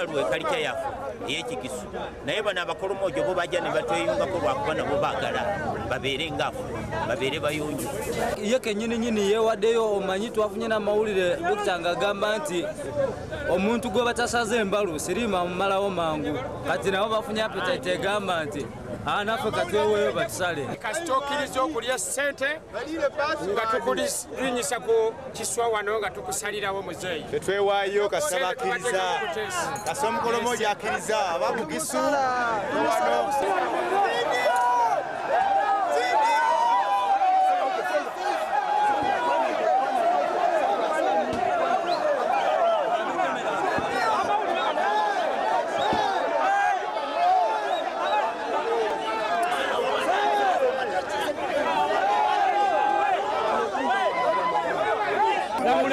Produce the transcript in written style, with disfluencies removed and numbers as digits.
embalu ekalika yafu eyekikisu naye bano abakolomojo bo bajja ne batweyungako lwakuba nabo baagala babeere ngaafu babeere bayonjo ye kenyini yewaddeyo omanyi twafunye n'amawulire dokita ng'agamba nti omuntu gwe batasaze embalu sirima mumalawo mangu kati nabo bafunye appetite egamba nti naffe katweweeyo batusale kasita okkiriza okulya ssente nga tukulinyisa ku kiswa wano nga tukusalirawo muzeeyi tetwewaayo kasaba akkiriza kasa omukolomojo akkiriza abamugisu wano Não,